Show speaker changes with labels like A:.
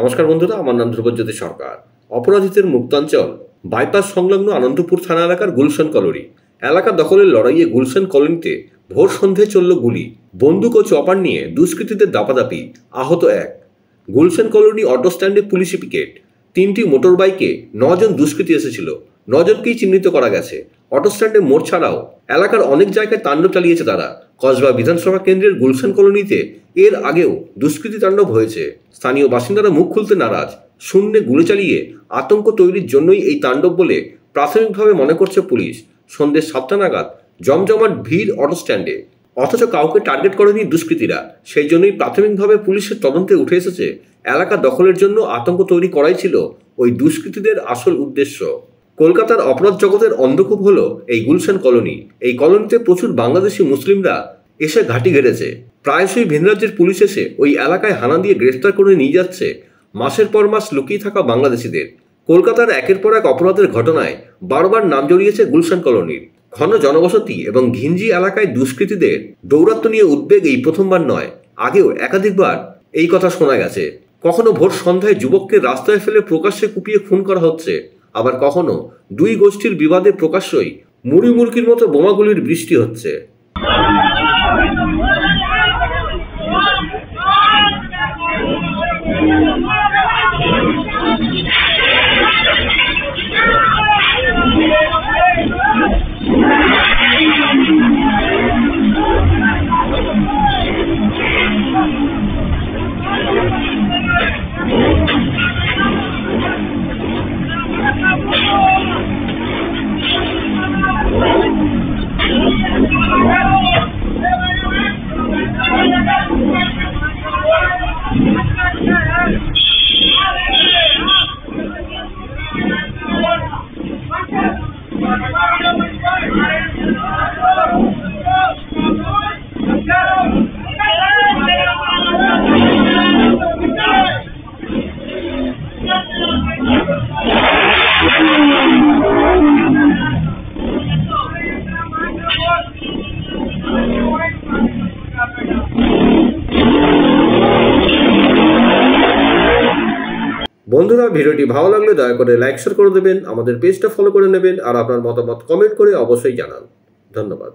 A: নমস্কার বন্ধুরা, আমার নাম ধ্রুবজ্যোতি সরকার। অপরাধীদের মুক্তাঞ্চল বাইপাস সংলগ্ন আনন্দপুর থানা এলাকার গুলশান কলোনি এলাকা দখলের লড়াইয়ে গুলশান কলোনিতে ভোর সন্ধ্যায় চলল গুলি, বন্দুক ও চপার নিয়ে দুষ্কৃতীদের দাপাদাপি, আহত এক। গুলশান কলোনি অটো স্ট্যান্ডে পুলিশি পিকেট, 3টি মোটর বাইকে 9 জন দুষ্কৃতী এসেছিল, 9 জনকেই চিহ্নিত করা গেছে। অটো স্ট্যান্ডে মোড় ছাড়াও এলাকার অনেক জায়গায় তাণ্ডব চালিয়েছে তারা। কসবা বিধানসভা কেন্দ্রের গুলশান কলোনিতে এর আগেও দুষ্কৃতী তাণ্ডব হয়েছে। স্থানীয় বাসিন্দারা মুখ খুলতে নারাজ, শূন্যে গুলি চালিয়ে আতঙ্ক তৈরির জন্যই এই তাণ্ডব বলে প্রাথমিকভাবে মনে করছে পুলিশ। সন্ধ্যে 7টা নাগাদ জমজমাট ভিড় অটো স্ট্যান্ডে, অথচ কাউকে টার্গেট করেনি দুষ্কৃতীরা। সেই জন্যই প্রাথমিকভাবে পুলিশের তদন্তে উঠে এসেছে এলাকা দখলের জন্য আতঙ্ক তৈরি করাই ছিল ওই দুষ্কৃতীদের আসল উদ্দেশ্য। কলকাতার অপরাধ জগতের অন্ধকূপ হলো এই গুলশান কলোনি। এই কলোনিতে প্রচুর বাংলাদেশি মুসলিমরা এসে ঘাঁটি ঘেড়েছে। প্রায়শই ভিন রাজ্যের পুলিশ এসে ওই এলাকায় হানা দিয়ে গ্রেফতার করে নিয়ে যাচ্ছে মাসের পর মাস লুকিয়ে থাকা বাংলাদেশিদের। কলকাতার একের পর এক অপরাধের ঘটনায় বারবার নাম জড়িয়েছে গুলশান কলোনির। ঘন জনবসতি এবং ঘিঞ্জি এলাকায় দুষ্কৃতীদের দৌরাত্ম নিয়ে উদ্বেগ এই প্রথমবার নয়, আগেও একাধিকবার এই কথা শোনা গেছে। কখনো ভোর সন্ধ্যায় যুবককে রাস্তায় ফেলে প্রকাশ্যে কুপিয়ে খুন করা হচ্ছে, আবার কখনো দুই গোষ্ঠীর বিবাদে প্রকাশ্যই মুড়ি মুরগির মতো বোমাগুলির বৃষ্টি হচ্ছে। বন্ধুরা, ভিডিওটি ভালো লাগলে দয়া করে লাইক শেয়ার করে দেবেন, আমাদের পেজটা ফলো করে নেবেন আর আপনার মতামত কমেন্ট করে অবশ্যই জানান। ধন্যবাদ।